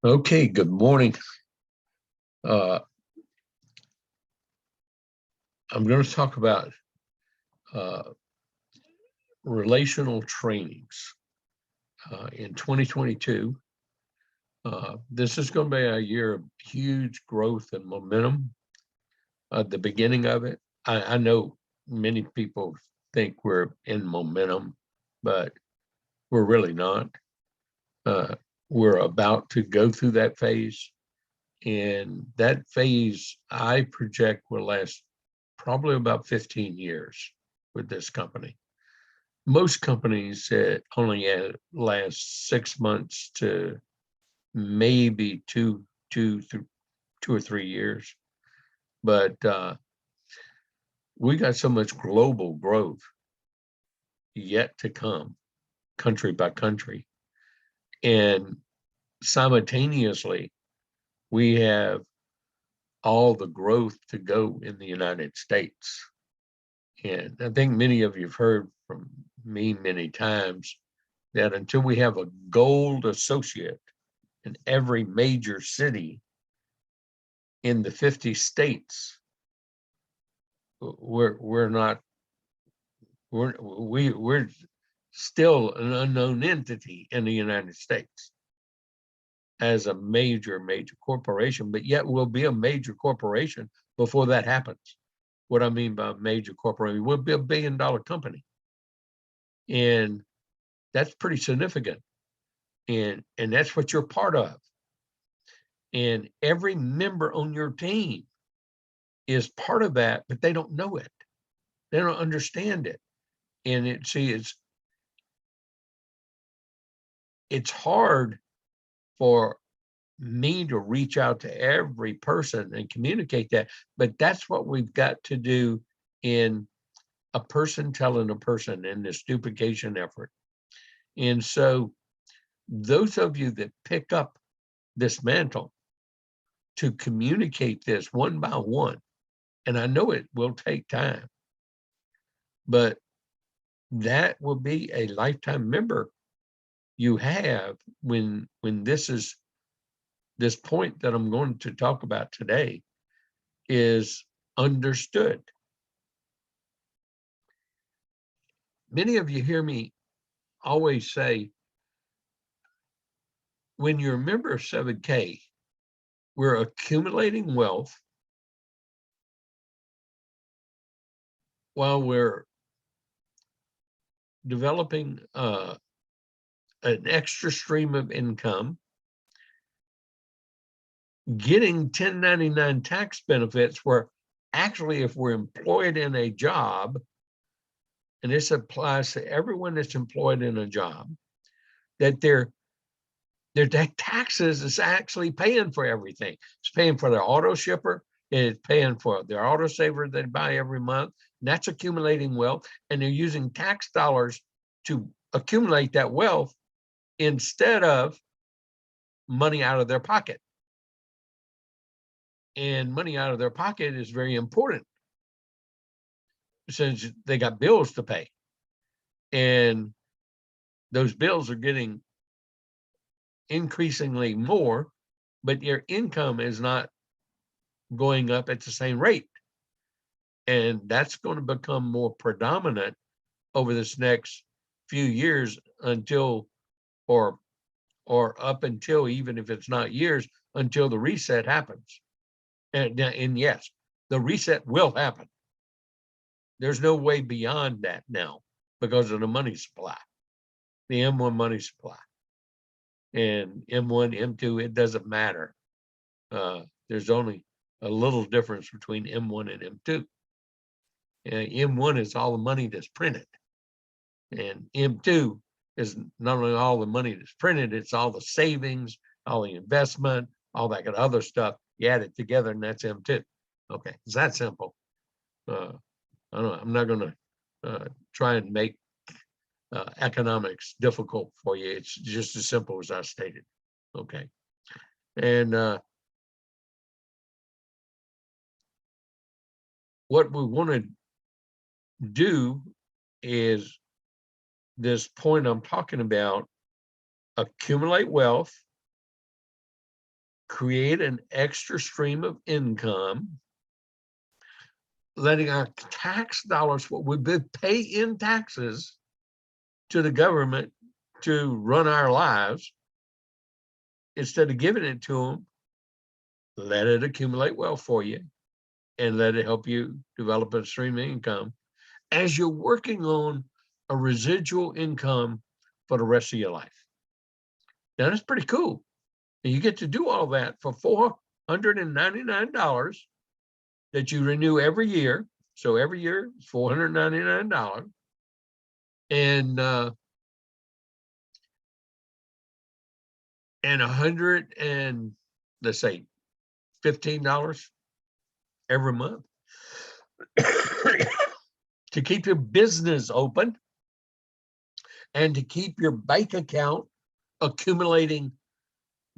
Okay, good morning. Uh, I'm going to talk about uh, relational trainings in 2022. This is going to be a year of huge growth and momentum. The beginning of it, I know many people think we're in momentum, but we're really not. We're about to go through that phase, and that phase I project will last probably about 15 years with this company. Most companies only last 6 months to maybe two or 3 years, but we got so much global growth yet to come, country by country, and simultaneously we have all the growth to go in the United States. And I think many of you have heard from me many times that until we have a gold associate in every major city in the 50 states, we're still an unknown entity in the United States as a major corporation, but yet we'll be a major corporation before that happens. What I mean by major corporation, we'll be $1 billion company. And that's pretty significant. And that's what you're part of. And every member on your team is part of that, but they don't know it. They don't understand it. And it's hard for me to reach out to every person and communicate that, but that's what we've got to do in a person telling a person in this duplication effort. And so those of you that pick up this mantle to communicate this one by one, and I know it will take time, but that will be a lifetime member you have when this point that I'm going to talk about today is understood. Many of you hear me always say, when you're a member of 7K, we're accumulating wealth while we're developing an extra stream of income, getting 1099 tax benefits, where actually if we're employed in a job, and this applies to everyone that's employed in a job, that their taxes is actually paying for everything. It's paying for their auto shipper, it's paying for their auto saver they buy every month. And that's accumulating wealth, and they're using tax dollars to accumulate that wealth instead of money out of their pocket. And money out of their pocket is very important since they got bills to pay. And those bills are getting increasingly more, but your income is not going up at the same rate. And that's going to become more predominant over this next few years until, or up until, even if it's not years, until the reset happens. And yes, the reset will happen. There's no way beyond that now because of the money supply, the M1 money supply. And M1, M2, it doesn't matter. There's only a little difference between M1 and M2. M1 is all the money that's printed. And M2 is not only all the money that's printed, it's all the savings, all the investment, all that other stuff. You add it together and that's M2. Okay, it's that simple. I'm not going to try and make economics difficult for you. It's just as simple as I stated. Okay. And what we want to do is this point I'm talking about: accumulate wealth create an extra stream of income, letting our tax dollars, what we pay in taxes to the government to run our lives, instead of giving it to them, let it accumulate wealth for you and let it help you develop a stream of income as you're working on a residual income for the rest of your life. Now, that's pretty cool. And you get to do all that for $499 that you renew every year. So every year it's $499. And let's say $15 every month to keep your business open and to keep your bank account accumulating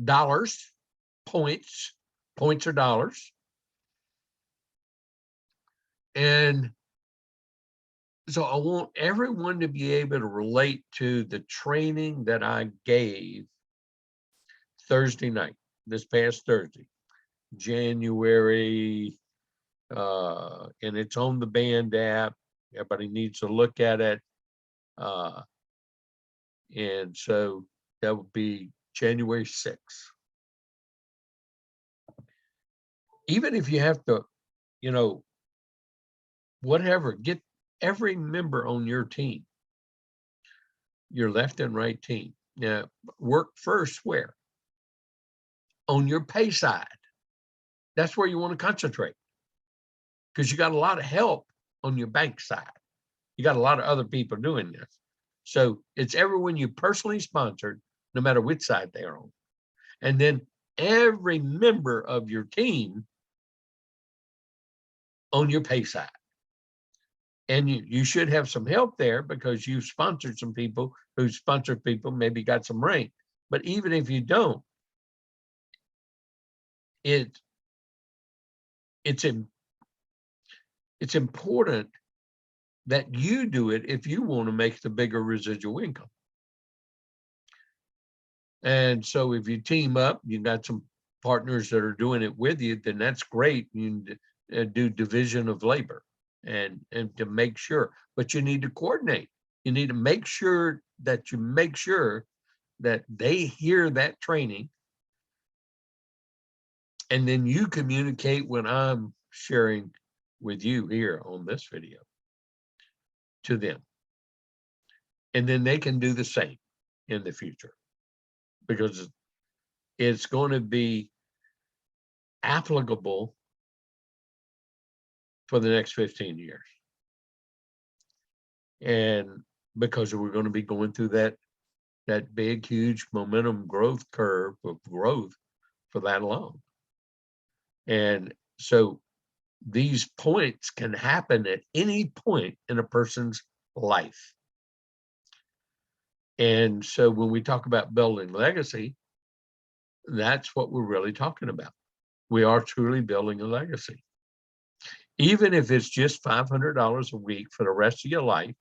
dollars, points or dollars. And so I want everyone to be able to relate to the training that I gave Thursday night, this past Thursday, January, and it's on the Band app. Everybody needs to look at it. And so that would be January 6th. Even if you have to, whatever, get every member on your team, your left and right team. Now, work first where? On your pay side. That's where you want to concentrate, because you got a lot of help on your bank side. You got a lot of other people doing this. So it's everyone you personally sponsored, no matter which side they're on. And then every member of your team on your pay side. And you should have some help there, because you've sponsored some people who sponsored people, maybe got some rank. But even if you don't, it's important that you do it if you want to make the bigger residual income. And so if you team up, you got some partners that are doing it with you, then that's great. You do division of labor and to make sure, but you need to coordinate. You need to make sure that they hear that training, and then you communicate when I'm sharing with you here on this video to them. And then they can do the same in the future, because it's going to be applicable for the next 15 years. And because we're going to be going through that big, huge momentum growth curve of growth for that long. And so these points can happen at any point in a person's life. And so when we talk about building legacy, that's what we're really talking about. We are truly building a legacy. Even if it's just $500 a week for the rest of your life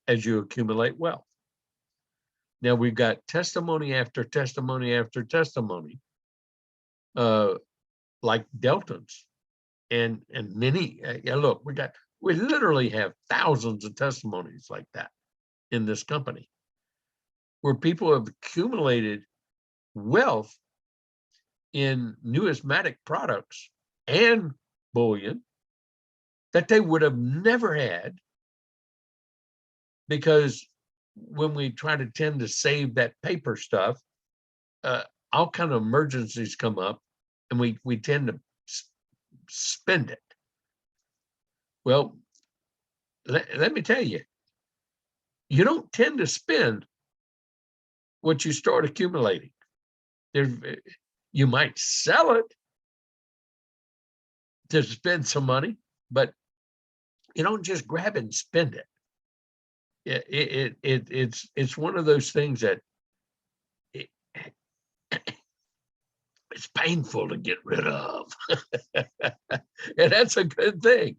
as you accumulate wealth. Now, we've got testimony after testimony after testimony, like Delton's, and many. Look, we literally have thousands of testimonies like that in this company, where people have accumulated wealth in numismatic products and bullion that they would have never had, because when we try to tend to save that paper stuff, all kind of emergencies come up, and we tend to spend it. Well, let me tell you, you don't tend to spend what you start accumulating. You might sell it to spend some money, but you don't just grab it and spend it. It's one of those things that it's painful to get rid of. And that's a good thing,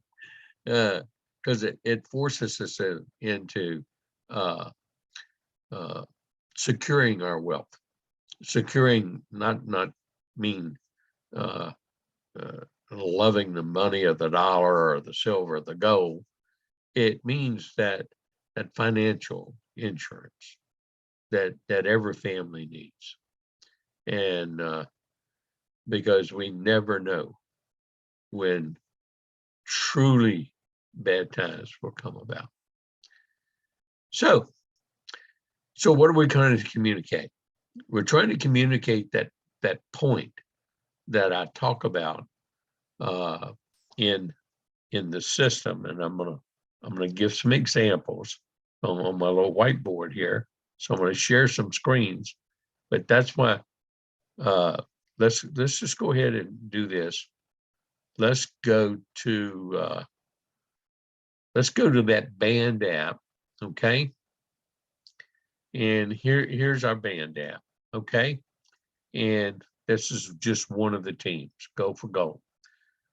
because it forces us into securing our wealth. Securing not mean uh, loving the money or the dollar or the silver or the gold. It means that financial insurance that every family needs, and because we never know when truly bad times will come about. So what are we trying to communicate? We're trying to communicate that point that I talk about in the system, and I'm gonna give some examples on my little whiteboard here. So I'm going to share some screens, but that's why let's just go ahead and do this. Let's go to that band app, okay? And here's our band app, okay? And this is just one of the teams, Go for Gold.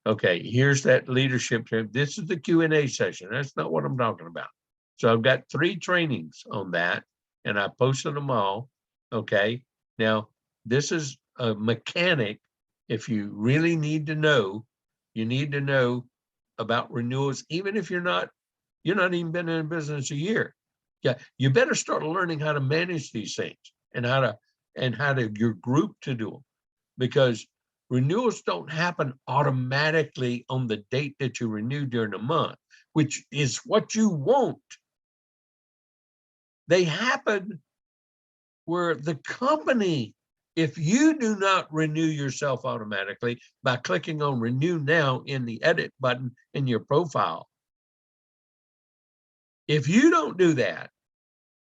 Okay, here's that leadership team. This is the Q&A session. That's not what I'm talking about. So I've got 3 trainings on that, and I posted them all, okay? Now, this is a mechanic. If you really need to know, you need to know about renewals, even if you're not even been in business a year. Yeah, you better start learning how to manage these things and how to your group to do them, because renewals don't happen automatically on the date that you renew during the month, which is what you want. They happen where the company, if you do not renew yourself automatically by clicking on Renew Now in the edit button in your profile, if you don't do that,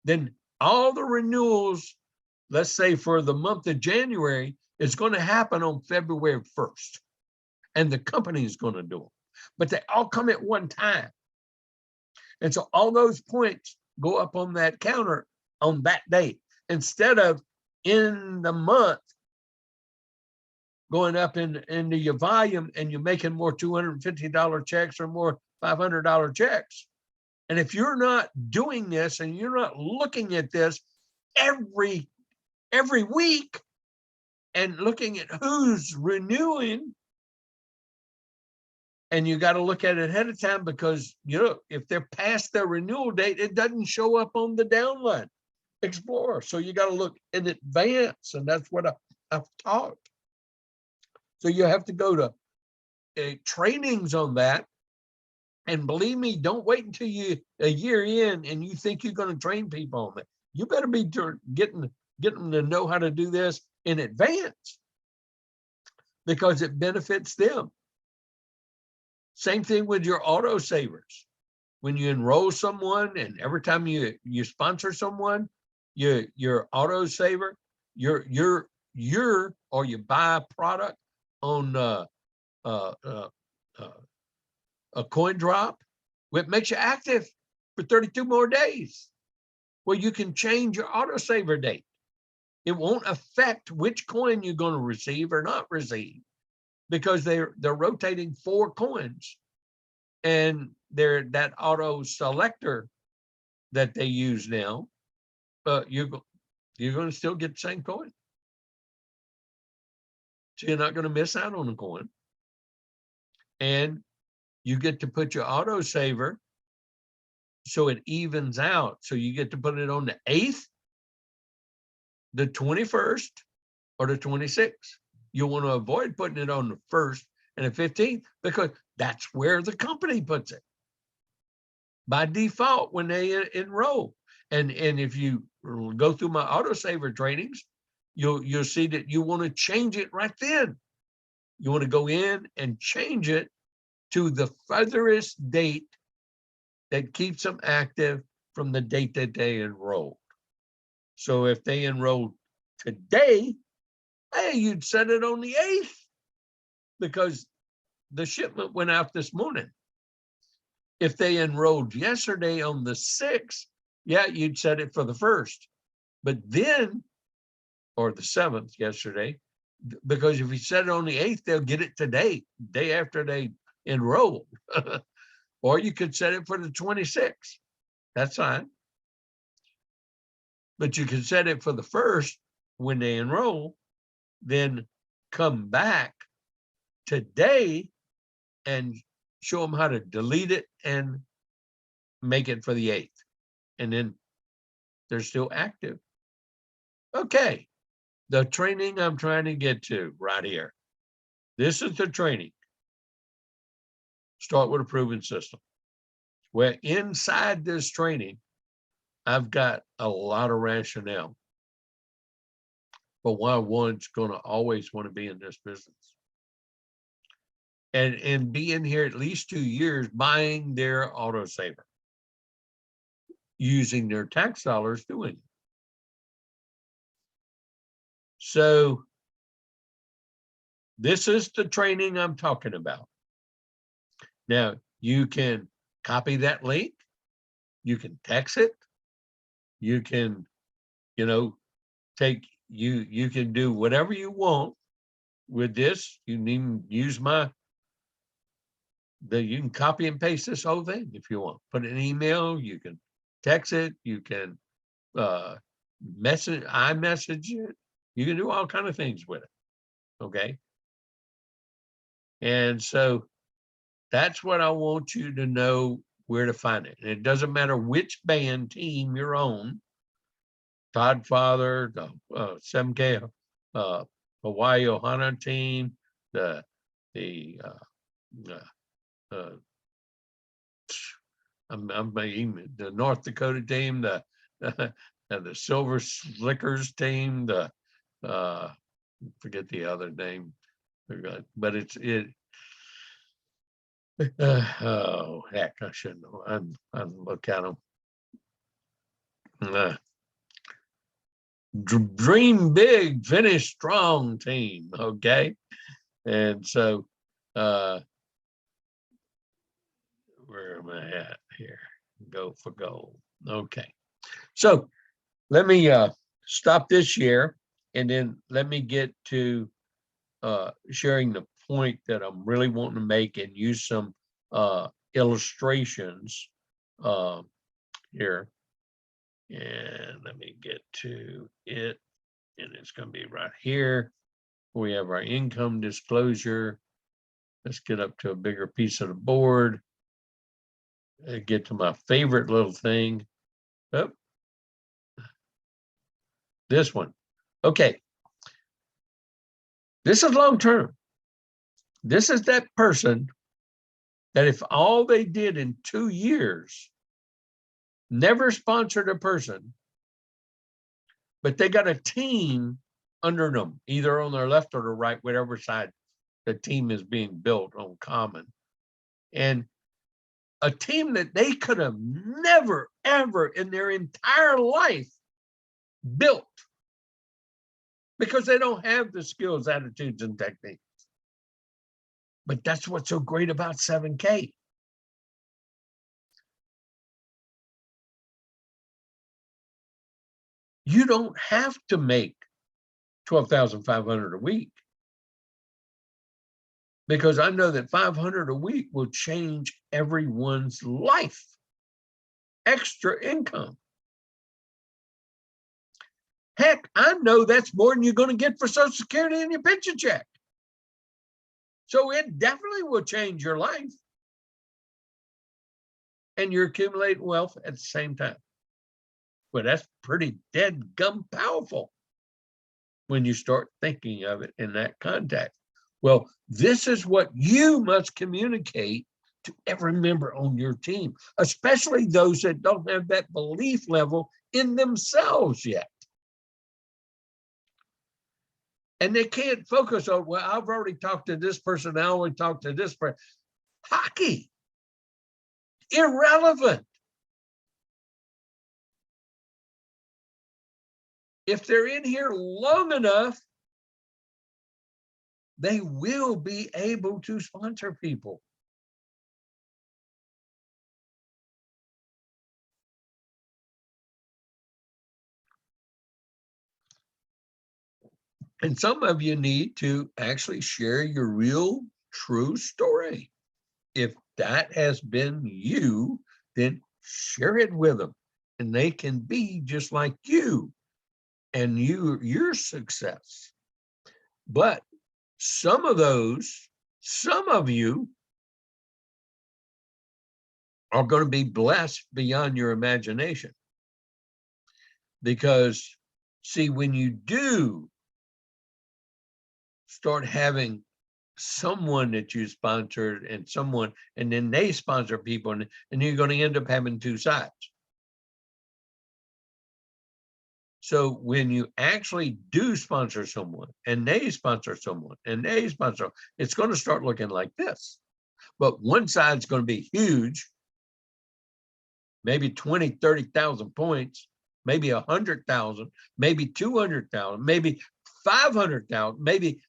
then all the renewals, let's say for the month of January, is going to happen on February 1st. And the company is going to do them. But they all come at one time. And so all those points go up on that counter on that date, instead of in the month going up into your volume and you're making more $250 checks or more $500 checks. And if you're not doing this and you're not looking at this every week and looking at who's renewing, and you got to look at it ahead of time, because if they're past their renewal date, it doesn't show up on the downline Explorer. So you got to look in advance, and that's what I've taught. So you have to go to trainings on that. And believe me, don't wait until you a year in and you think you're going to train people on it. You better be getting them to know how to do this in advance, because it benefits them. Same thing with your auto savers. When you enroll someone, and every time you sponsor someone, your auto saver, or you buy a product on a coin drop, it makes you active for 32 more days. Well, you can change your autosaver date. It won't affect which coin you're going to receive or not receive, because they're rotating 4 coins, and they're that auto selector that they use now. You're going to still get the same coin, so you're not going to miss out on a coin, and you get to put your autosaver so it evens out. So you get to put it on the 8th, the 21st, or the 26th. You want to avoid putting it on the 1st and the 15th, because that's where the company puts it by default when they enroll. And if you go through my autosaver trainings, you'll see that you want to change it right then. You want to go in and change it to the furthest date that keeps them active from the date that they enrolled. So if they enrolled today, hey, you'd set it on the 8th, because the shipment went out this morning. If they enrolled yesterday on the 6th, yeah, you'd set it for the 1st. But then, or the 7th yesterday, because if you set it on the 8th, they'll get it today, day after they enrolled. Or you could set it for the 26th. That's fine. But you can set it for the 1st when they enroll, then come back today and show them how to delete it and make it for the 8th. And then they're still active. Okay, the training I'm trying to get to right here. This is the training. Start with a proven system. Where inside this training, I've got a lot of rationale for why one's going to always want to be in this business. And be in here at least 2 years buying their autosaver, using their tax dollars doing it. So this is the training I'm talking about. Now, you can copy that link. You can text it. You can, you can do whatever you want with this. You can even use you can copy and paste this whole thing if you want. Put it in an email. You can text it. You can iMessage it. You can do all kinds of things with it. Okay. And so that's what I want you to know, where to find it. And it doesn't matter which band team you're on. Todd Father, the 7K Hawaii Ohana team, the North Dakota team, the Silver Slickers team, forget the other name, but oh heck, I shouldn't know. I'd look at them. Dream big, finish strong team. Okay, and so where am I at here? Go for gold. Okay, so let me stop this here, and then let me get to sharing the point that I'm really wanting to make, and use some illustrations here. And let me get to it, and it's going to be right here. We have our income disclosure. Let's get up to a bigger piece of the board. Get to my favorite little thing. Oh, this one. Okay. This is long term. This is that person that if all they did in 2 years, never sponsored a person, but they got a team under them, either on their left or the right, whatever side the team is being built on common. And a team that they could have never, ever in their entire life built, because they don't have the skills, attitudes, and techniques. But that's what's so great about 7K. You don't have to make $12,500 a week, because I know that $500 a week will change everyone's life. Extra income. Heck, I know that's more than you're going to get for Social Security and your pension check. So it definitely will change your life. And you're accumulating wealth at the same time. But that's pretty dead gum powerful when you start thinking of it in that context. Well, this is what you must communicate to every member on your team, especially those that don't have that belief level in themselves yet. And they can't focus on, well, I've already talked to this person, I only talked to this person. Hockey. Irrelevant. If they're in here long enough, they will be able to sponsor people. And some of you need to actually share your real, true story. If that has been you, then share it with them, and they can be just like you and your success. But some of those Some of you are going to be blessed beyond your imagination. Because, see, when you do start having someone that you sponsored and someone, and then they sponsor people, and you're going to end up having two sides. So when you actually do sponsor someone and they sponsor someone and they sponsor, it's going to start looking like this. But one side's going to be huge, maybe 20, 30,000 points, maybe 100,000, maybe 200,000, maybe 500,000, maybe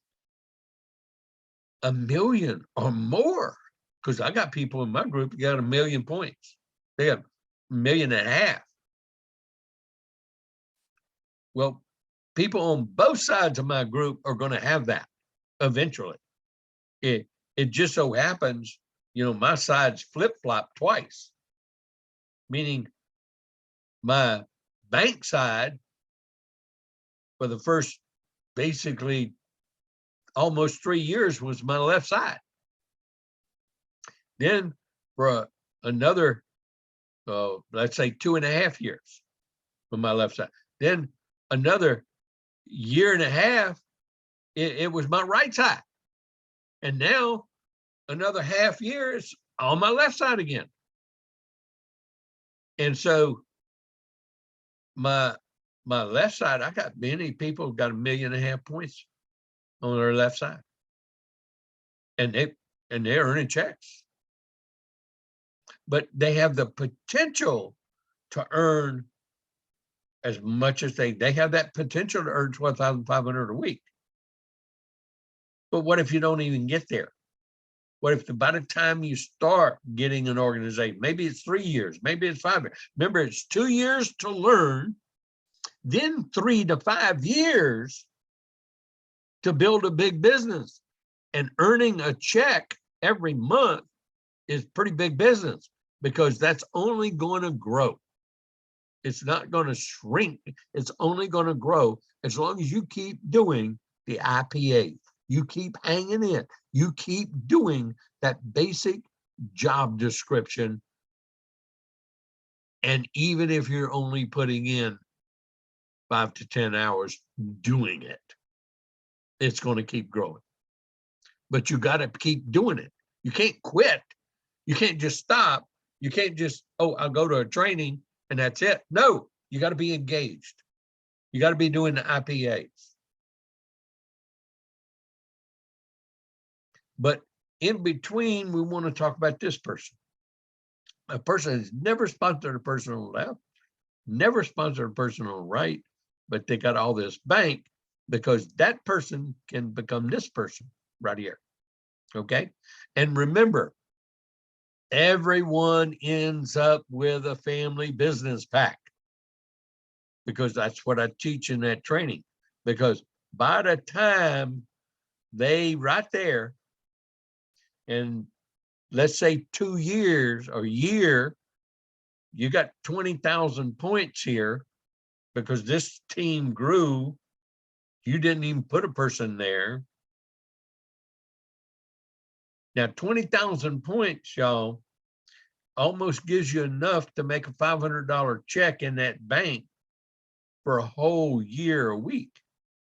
1,000,000 or more. Because I got people in my group that got 1,000,000 points. They got 1.5 million. Well, people on both sides of my group are going to have that eventually. It just so happens, my sides flip-flop twice, meaning my bank side for the first basically almost 3 years was my left side. Then for another, let's say 2.5 years for my left side. Then another 1.5 years, it was my right side. And now another half year is on my left side again. And so my left side, I got many people got 1.5 million points on their left side. And they're earning checks. But they have the potential to earn as much as they have that potential to earn 12,500 a week. But what if you don't even get there? What if by the time you start getting an organization, maybe it's 3 years, maybe it's 5 years. Remember, it's 2 years to learn, then 3 to 5 years to build a big business. And earning a check every month is pretty big business, because that's only going to grow. It's not going to shrink. It's only going to grow as long as you keep doing the IPA. You keep hanging in. You keep doing that basic job description. And even if you're only putting in 5 to 10 hours doing it, it's going to keep growing. But you got to keep doing it. You can't quit. You can't just stop. You can't just, I'll go to a training and that's it. No, you got to be engaged. You got to be doing the IPAs. But in between, we want to talk about this person. A person has never sponsored a person on the left, never sponsored a person on the right, but they got all this bank because that person can become this person right here. Okay? And remember, everyone ends up with a family business pack, because that's what I teach in that training. Because by the time they right there, and let's say 2 years or a year, you got 20,000 points here because this team grew. You didn't even put a person there. Now, 20,000 points, y'all, almost gives you enough to make a $500 check in that bank for a whole year a week.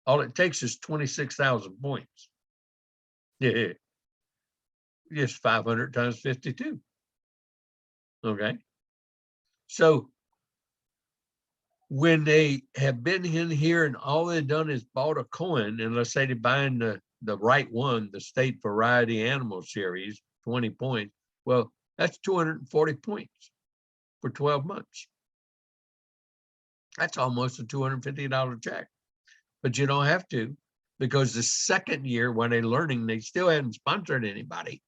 All it takes is 26,000 points. Yeah. Just 500 times 52. Okay. So when they have been in here and all they've done is bought a coin, and let's say they're buying the right one, the State Variety Animal Series, 20 points. Well, that's 240 points for 12 months. That's almost a $250 check. But you don't have to, because the second year when they're learning, they still haven't sponsored anybody.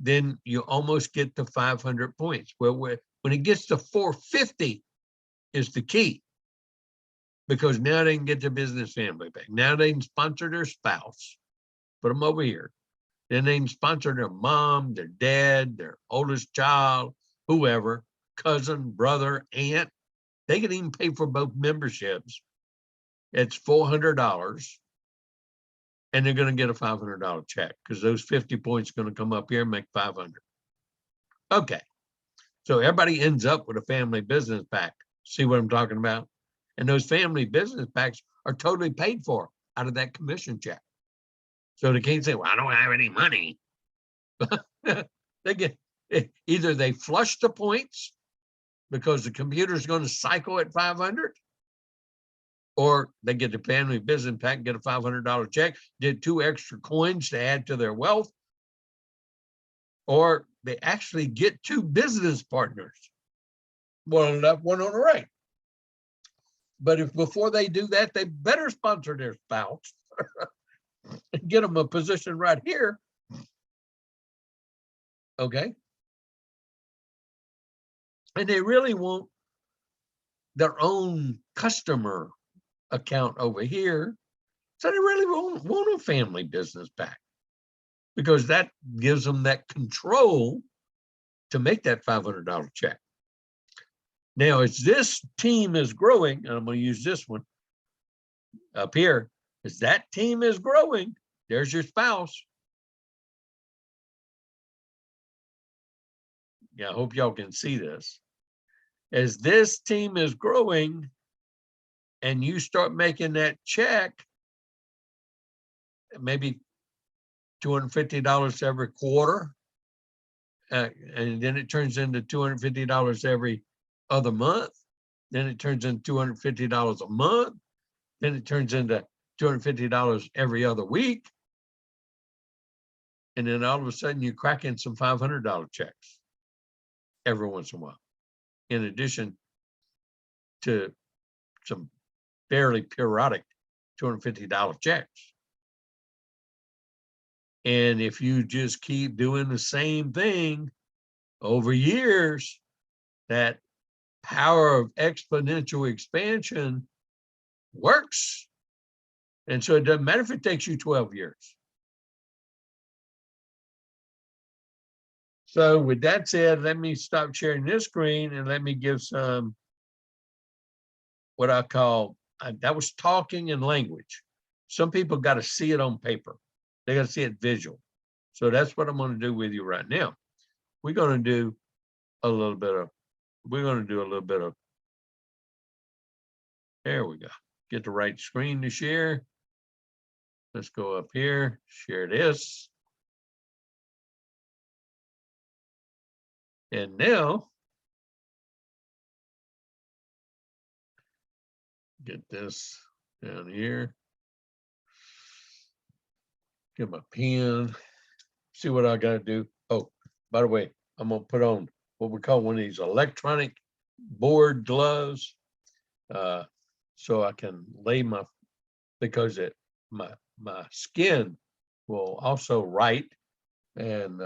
Then you almost get to 500 points. Well, when it gets to 450 is the key, because now they can get their business family back. Now they can sponsor their spouse, put them over here. Then they can sponsor their mom, their dad, their oldest child, whoever, cousin, brother, aunt. They can even pay for both memberships. It's $400. and they're going to get a $500 check because those 50 points are going to come up here and make 500. Okay. So everybody ends up with a family business pack. See what I'm talking about? And those family business packs are totally paid for out of that commission check. So they can't say, well, I don't have any money. They get, either they flush the points because the computer's going to cycle at 500, or they get the family business pack, get a $500 check, get 2 extra coins to add to their wealth, or they actually get 2 business partners, one on the left, one on the right. But if before they do that, they better sponsor their spouse and get them a position right here. Okay. And they really want their own customer account over here. So they really want a family business pack, because that gives them that control to make that $500 check. Now, as this team is growing, and I'm going to use this one up here, as that team is growing, there's your spouse. Yeah, I hope y'all can see this. As this team is growing and you start making that check, maybe $250 every quarter, and then it turns into $250 every other month, then it turns into $250 a month, then it turns into $250 every other week, and then all of a sudden you crack in some $500 checks every once in a while, in addition to some fairly periodic $250 checks. And if you just keep doing the same thing over years, that power of exponential expansion works. And so it doesn't matter if it takes you 12 years. So with that said, let me stop sharing this screen and let me give some, what I call, that was talking and language. Some people got to see it on paper. They got to see it visual. So that's what I'm going to do with you right now. We're going to do a little bit of, there we go. Get the right screen to share. Let's go up here, share this. And now, get this down here. Get my pen. See what I got to do. Oh, by the way, I'm going to put on what we call one of these electronic board gloves, so I can lay my, because my skin will also write, and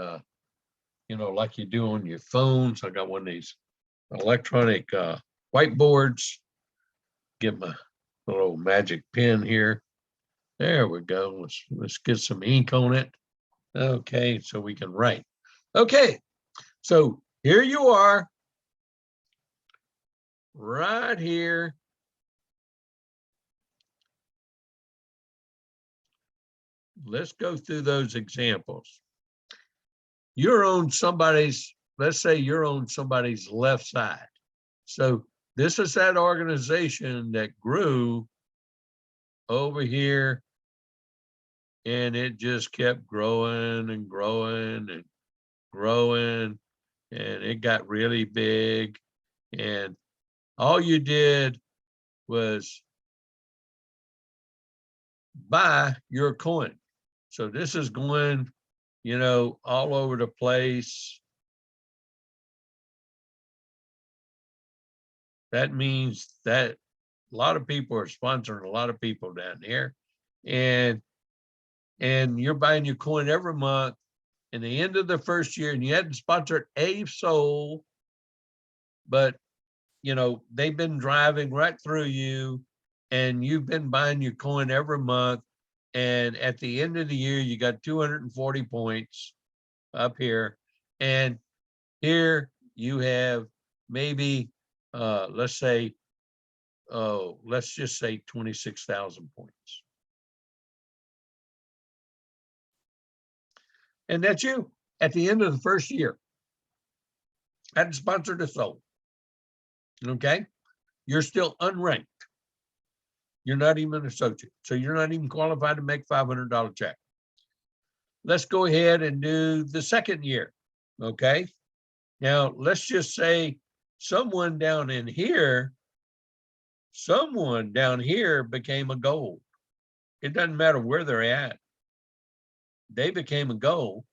you know, like you do on your phones. I got one of these electronic whiteboards. Get my little magic pen here. There we go. Let's get some ink on it. Okay, so we can write. Okay, so here you are, right here. Let's go through those examples. You're on somebody's, let's say you're on somebody's left side. So this is that organization that grew over here, and it just kept growing and growing and growing, and it got really big. And all you did was buy your coin. So this is going, you know, all over the place. That means that a lot of people are sponsoring a lot of people down there, and you're buying your coin every month. In the end of the first year, and you hadn't sponsored a soul, but you know, they've been driving right through you, and you've been buying your coin every month. And at the end of the year, you got 240 points up here. And here you have maybe, let's say, let's just say 26,000 points. And that's you at the end of the first year. Hadn't sponsored a soul. Okay. You're still unranked. You're not even an associate. So you're not even qualified to make $500 check. Let's go ahead and do the second year. Okay. Now let's just say someone down here became a gold. It doesn't matter where they're at. They became a gold.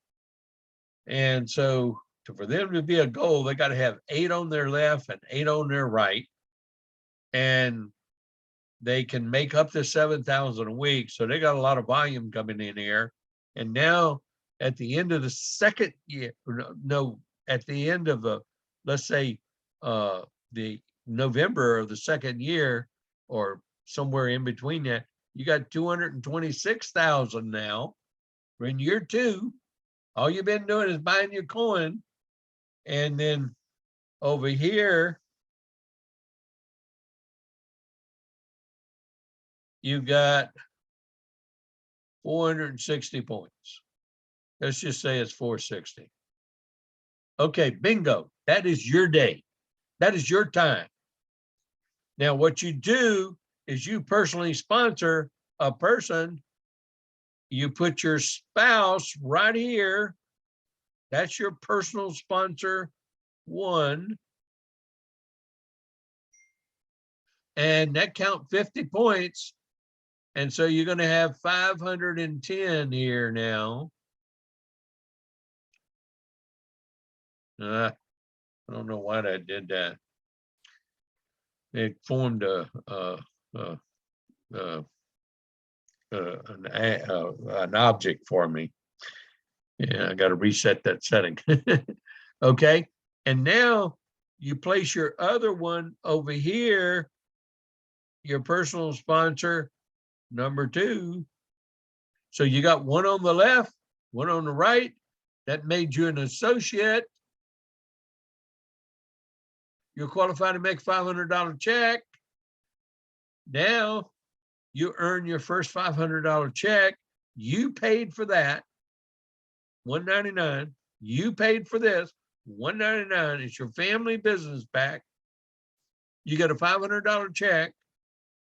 And so for them to be a gold, they got to have 8 on their left and 8 on their right. And they can make up to 7,000 a week. So they got a lot of volume coming in here. And now at the end of the second year, at the end of let's say the November of the second year, or somewhere in between that, you got 226,000 now. We're in year 2. All you've been doing is buying your coin. And then over here, you got 460 points. Let's just say it's 460. Okay, bingo. That is your day. That is your time. Now, what you do is you personally sponsor a person. You put your spouse right here. That's your personal sponsor 1. And that count 50 points. And so you're going to have 510 here now. I don't know why I did that. It formed an object for me. Yeah, I got to reset that setting. Okay. And now you place your other one over here, your personal sponsor number 2. So you got 1 on the left, 1 on the right. That made you an associate. You're qualified to make $500 check. Now you earn your first $500 check. You paid for that, $199. You paid for this, $199. It's your family business back. You get a $500 check.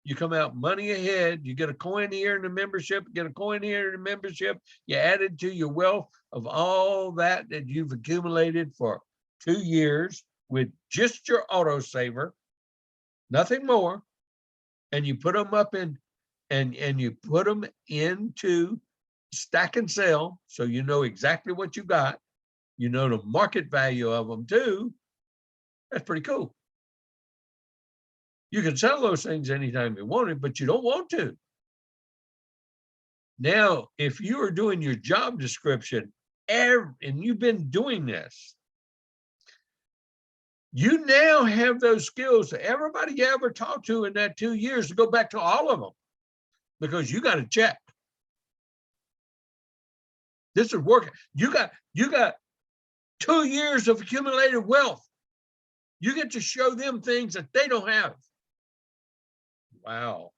You come out money ahead. You get a coin here in the membership, get a coin here in the membership. You add it to your wealth of all that you've accumulated for 2 years with just your auto saver, nothing more. And you put them up in, and you put them into stack and sell. So you know exactly what you got. You know the market value of them too. That's pretty cool. You can sell those things anytime you want it, but you don't want to. Now, if you are doing your job description, and you've been doing this, you now have those skills that everybody you ever talked to in that 2 years to go back to all of them, because you got to check. This is working. You got 2 years of accumulated wealth. You get to show them things that they don't have. Wow.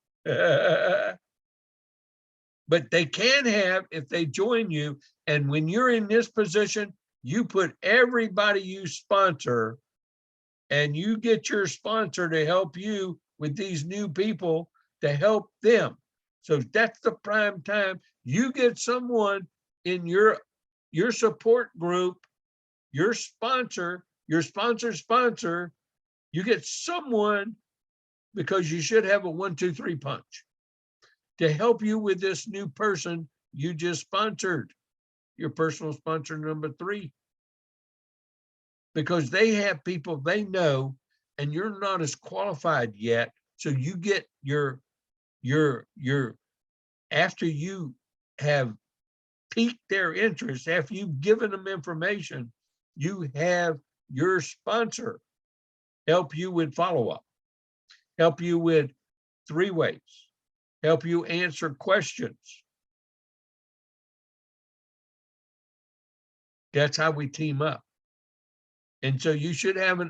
But they can have if they join you. And when you're in this position, you put everybody you sponsor, and you get your sponsor to help you with these new people to help them. So that's the prime time. You get someone in your support group, your sponsor, you get someone, because you should have a 1, 2, 3 punch to help you with this new person you just sponsored, your personal sponsor number 3. Because they have people they know, and you're not as qualified yet. So you get your after you have piqued their interest, after you've given them information, you have your sponsor help you with follow-up, help you with 3-ways, help you answer questions. That's how we team up. And so you should have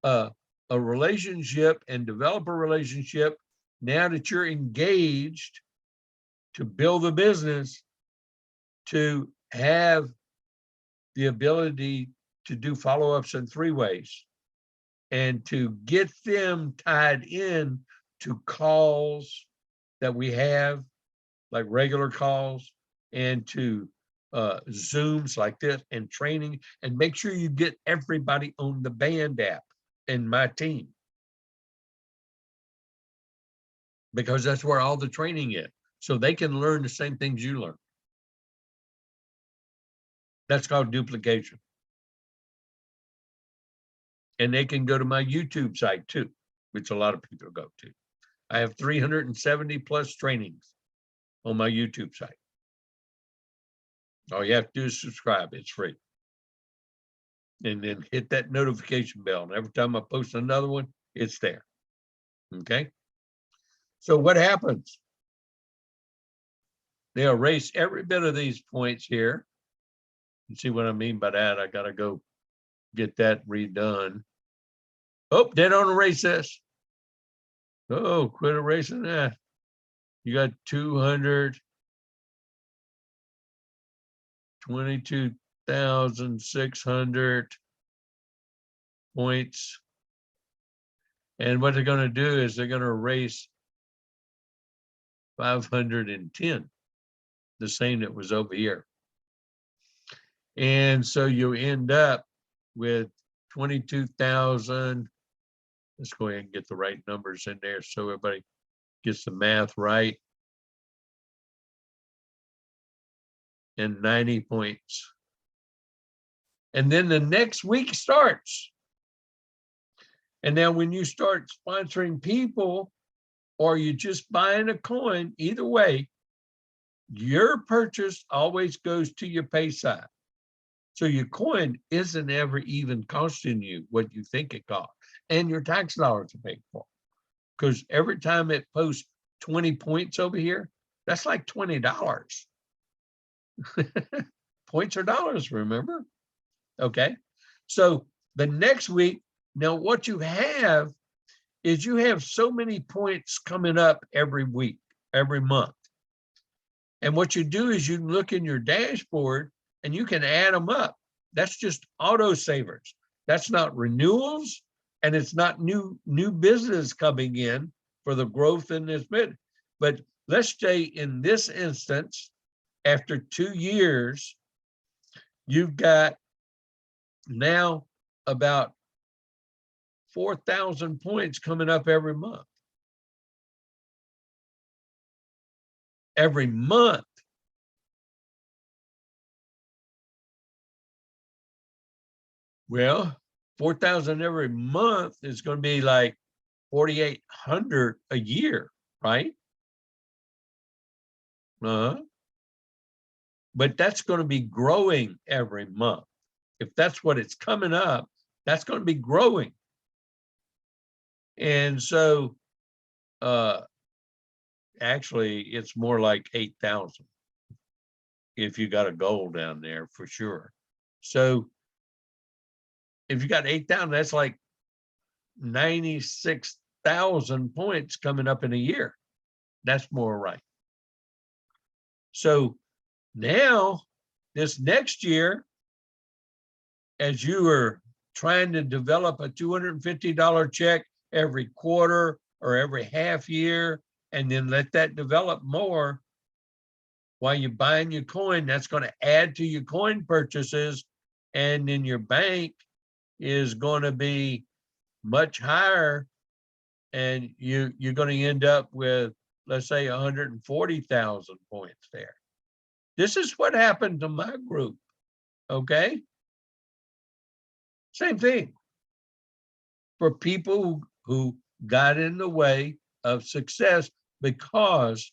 a relationship and develop a relationship now that you're engaged to build a business, to have the ability to do follow-ups in 3 ways and to get them tied in to calls that we have, like regular calls, and to Zooms like this and training, and make sure you get everybody on the Band app in my team, because that's where all the training is. So they can learn the same things you learn. That's called duplication. And they can go to my YouTube site too, which a lot of people go to. I have 370 plus trainings on my YouTube site. All you have to do is subscribe. It's free. And then hit that notification bell. And every time I post another one, it's there. Okay. So what happens? They erase every bit of these points here. You see what I mean by that? I got to go get that redone. Oh, they don't erase this. Oh, quit erasing that. You got 222,600 points. And what they're going to do is they're going to erase 510, the same that was over here. And so you end up with 22,000. Let's go ahead and get the right numbers in there so everybody gets the math right. And 90 points. And then the next week starts. And now when you start sponsoring people, or you just buying a coin, either way, your purchase always goes to your pay side. So your coin isn't ever even costing you what you think it costs. And your tax dollars are paid for. Because every time it posts 20 points over here, that's like $20. Points are dollars, remember? Okay. So the next week, now what you have is you have so many points coming up every week, every month. And what you do is you look in your dashboard and you can add them up. That's just auto savers. That's not renewals, and it's not new business coming in for the growth in this bid. But let's say in this instance, after 2 years, you've got now about 4,000 points coming up every month. Every month. Well, 4,000 every month is going to be like 4,800 a year, right? But that's going to be growing every month. If that's what it's coming up, that's going to be growing. And so actually it's more like 8,000 if you got a goal down there for sure. So if you got 8,000, that's like 96,000 points coming up in a year. That's more right. So now this next year, as you are trying to develop a $250 check every quarter or every half year, and then let that develop more while you're buying your coin, that's going to add to your coin purchases. And then your bank is going to be much higher. And you're going to end up with, let's say, 140,000 points there. This is what happened to my group. Okay. Same thing for people who got in the way of success because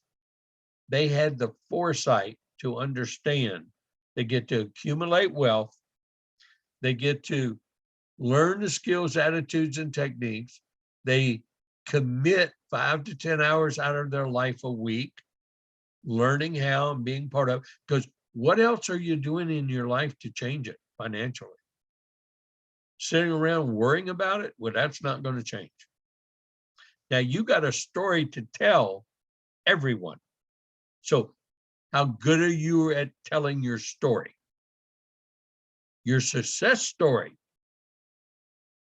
they had the foresight to understand they get to accumulate wealth, they get to learn the skills, attitudes, and techniques, they commit 5 to 10 hours out of their life a week, learning how and being part of, because what else are you doing in your life to change it financially? Sitting around worrying about it? Well, that's not going to change. Now you got a story to tell everyone. So how good are you at telling your story? your success story.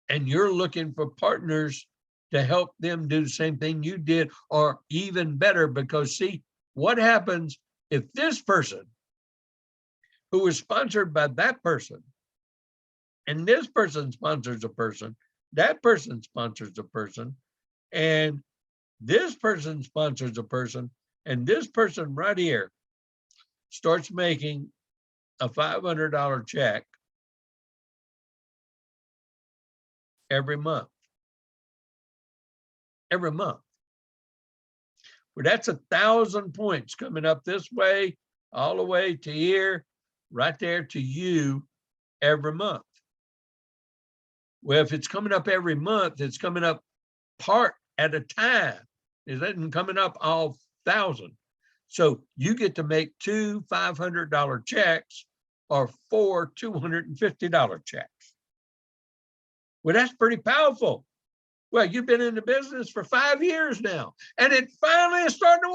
And you're looking for partners to help them do the same thing you did, or even better, because see, what happens if this person who was sponsored by that person, and this person sponsors a person, that person sponsors a person, and this person sponsors a person, and this person right here starts making a $500 check every month. Every month. Well, that's 1,000 points coming up this way, all the way to here, right there to you every month. Well, if it's coming up every month, it's coming up part at a time. It isn't coming up all 1,000. So you get to make 2 $500 checks or 4 $250 checks. Well, that's pretty powerful. Well, you've been in the business for 5 years now, and it finally is starting to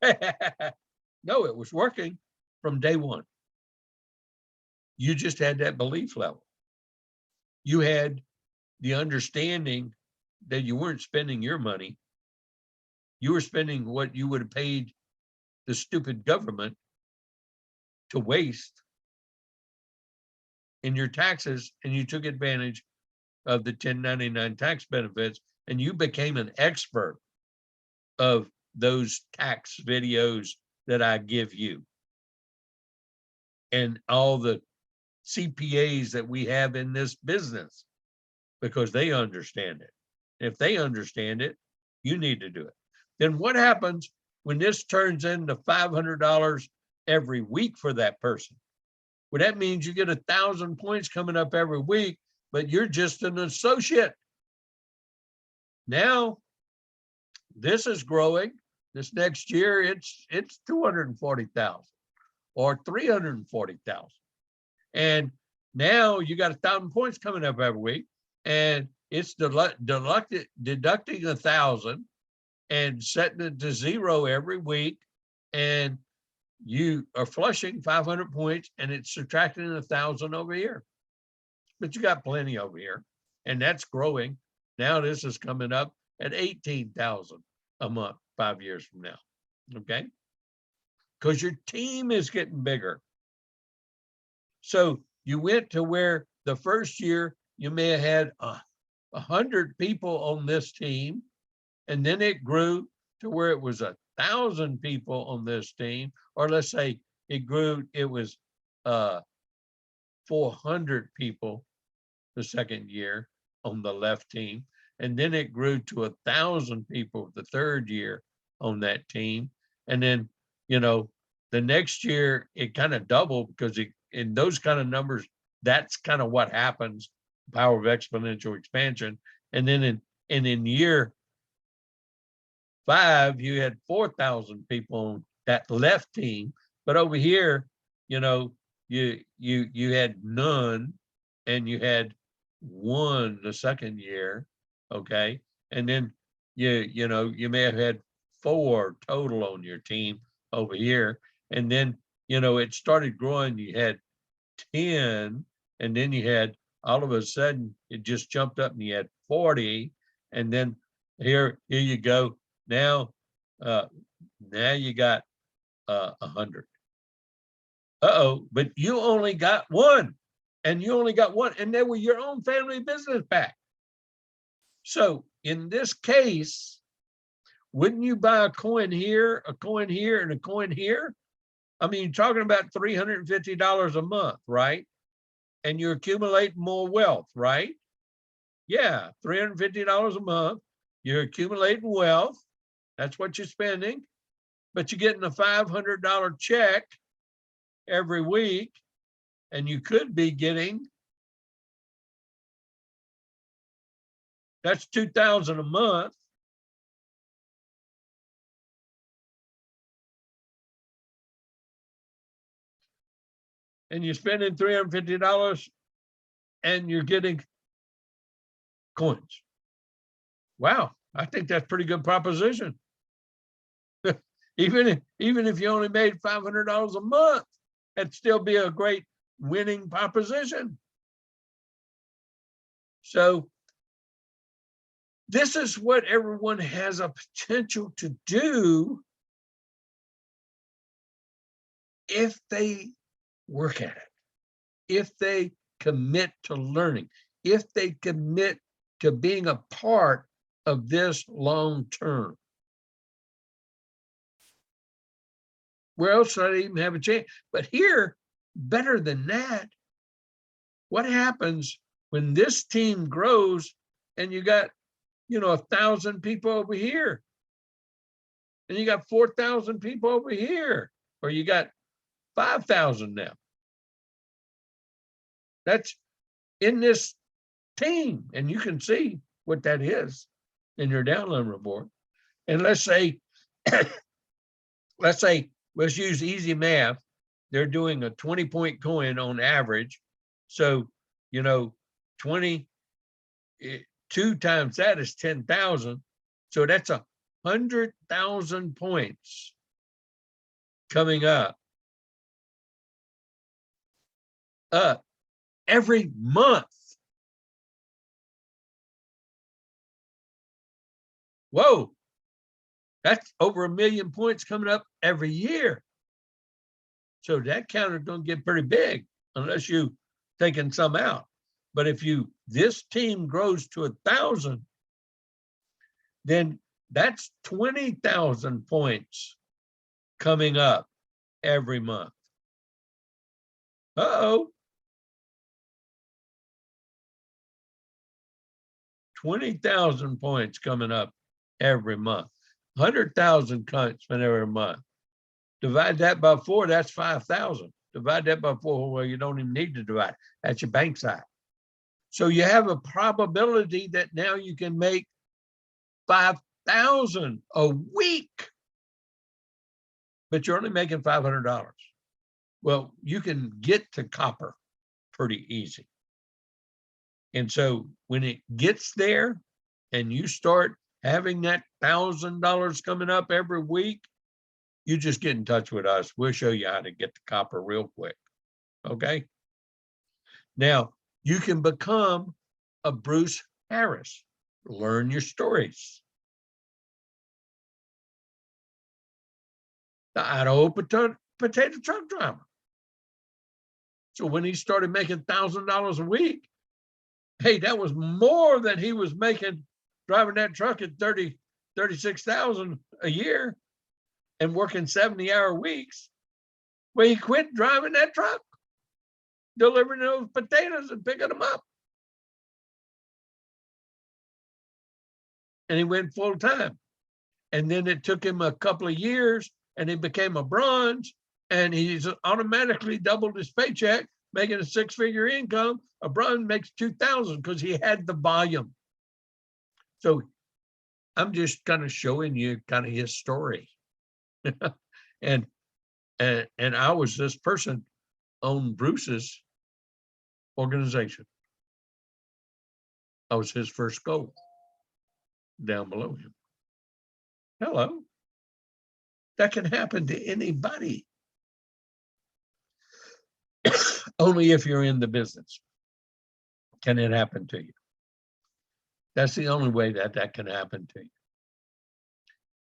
work. No, it was working from day one. You just had that belief level. You had the understanding that you weren't spending your money. You were spending what you would have paid the stupid government to waste in your taxes, and you took advantage of the 1099 tax benefits, and you became an expert of those tax videos that I give you and all the CPAs that we have in this business, because they understand it. If they understand it, you need to do it. Then what happens when this turns into $500 every week for that person? Well, that means you get 1,000 points coming up every week, but you're just an associate. Now, this is growing. This next year, it's 240,000 or 340,000. And now you got 1,000 points coming up every week, and it's deducting 1,000 and setting it to 0 every week. And you are flushing 500 points, and it's subtracting 1,000 over here. But you got plenty over here, and that's growing. Now this is coming up at 18,000 a month 5 years from now. Okay, because your team is getting bigger. So you went to where the first year you may have had 100 people on this team, and then it grew to where it was 1,000 people on this team, or let's say it grew, it was 400 people the second year on the left team, and then it grew to 1,000 people the third year on that team, and then the next year it kind of doubled, because in those kind of numbers, that's kind of what happens, power of exponential expansion. And then in year 5, you had 4,000 people on that left team, but over here, you had none, and you had 1 the second year, okay, and then you may have had 4 total on your team over here, and then it started growing. You had 10, and then you had, all of a sudden it just jumped up and you had 40, and then here you go. Now you got 100. But you only got 1, and and they were your own family business back. So in this case, wouldn't you buy a coin here, and a coin here? I mean, you're talking about $350 a month, right? And you accumulate more wealth, right? Yeah, $350 a month. You're accumulating wealth. That's what you're spending. But you're getting a $500 check every week, and you could be getting, that's $2,000 a month. And you're spending $350, and you're getting coins. Wow, I think that's a pretty good proposition. Even if you only made $500 a month, that'd still be a great winning proposition. So this is what everyone has a potential to do if they work at it, if they commit to learning, if they commit to being a part of this long term. Where else should I even have a chance? But here, better than that, what happens when this team grows and you got, 1,000 people over here, and you got 4,000 people over here, or you got 5,000 now? That's in this team, and you can see what that is in your download report. And let's say, let's use easy math. They're doing a 20-point coin on average. So, 22 times that is 10,000. So that's 100,000 points coming up every month. Whoa, that's over 1 million points coming up every year. So that counter is going to get pretty big unless you taking some out. But if this team grows to 1,000, then that's 20,000 points coming up every month. Uh-oh. 20,000 points coming up every month. 100,000 points every month. Divide that by 4, that's 5,000. Divide that by 4, well, you don't even need to divide. That's your bank side. So you have a probability that now you can make 5,000 a week, but you're only making $500. Well, you can get to copper pretty easy. And so when it gets there and you start having that $1,000 coming up every week, you just get in touch with us. We'll show you how to get to copper real quick. Okay. Now you can become a Bruce Harris. Learn your stories. The Idaho potato truck driver. So when he started making $1,000 a week, hey, that was more than he was making driving that truck at 36,000 a year and working 70-hour weeks. Well, he quit driving that truck, delivering those potatoes and picking them up. And he went full time. And then it took him a couple of years and he became a bronze, and he's automatically doubled his paycheck, making a 6-figure income. A bronze makes 2,000 because he had the volume. So I'm just kind of showing you kind of his story. and I was this person on Bruce's organization. I was his first goal down below him. Hello. That can happen to anybody. Only if you're in the business can it happen to you. That's the only way that can happen to you.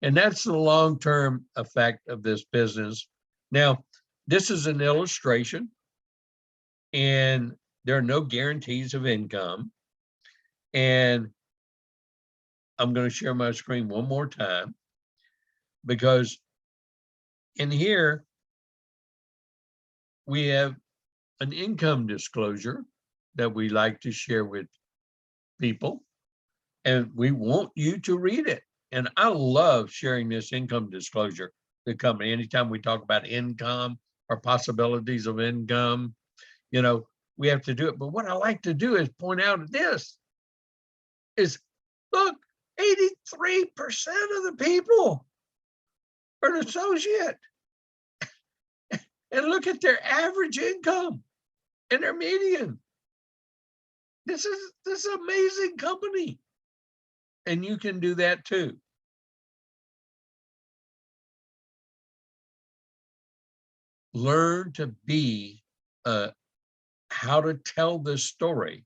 And that's the long-term effect of this business. Now, this is an illustration, and there are no guarantees of income. And I'm going to share my screen one more time, because in here, we have an income disclosure that we like to share with people, and we want you to read it. And I love sharing this income disclosure to the company. Anytime we talk about income or possibilities of income, we have to do it. But what I like to do is point out this is, look, 83% of the people are an associate. And look at their average income and their median. This is an amazing company. And you can do that too. Learn to be a how to tell this story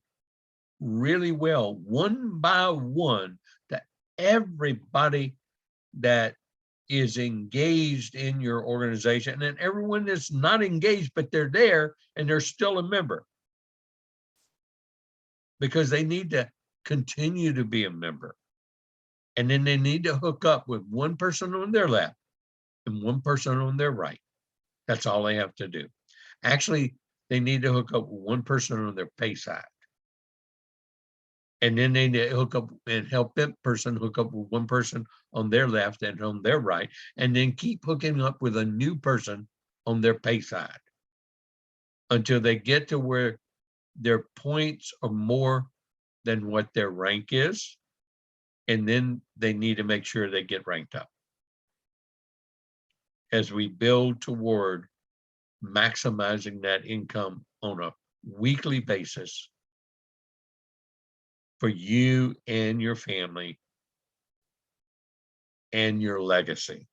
really well, one by one, to everybody that is engaged in your organization, and everyone that's not engaged, but they're there and they're still a member, because they need to continue to be a member. And then they need to hook up with one person on their left and one person on their right. That's all they have to do. Actually, they need to hook up with one person on their pay side. And then they need to hook up and help that person hook up with one person on their left and on their right, and then keep hooking up with a new person on their pay side until they get to where their points are more than what their rank is. And then they need to make sure they get ranked up as we build toward maximizing that income on a weekly basis for you and your family and your legacy.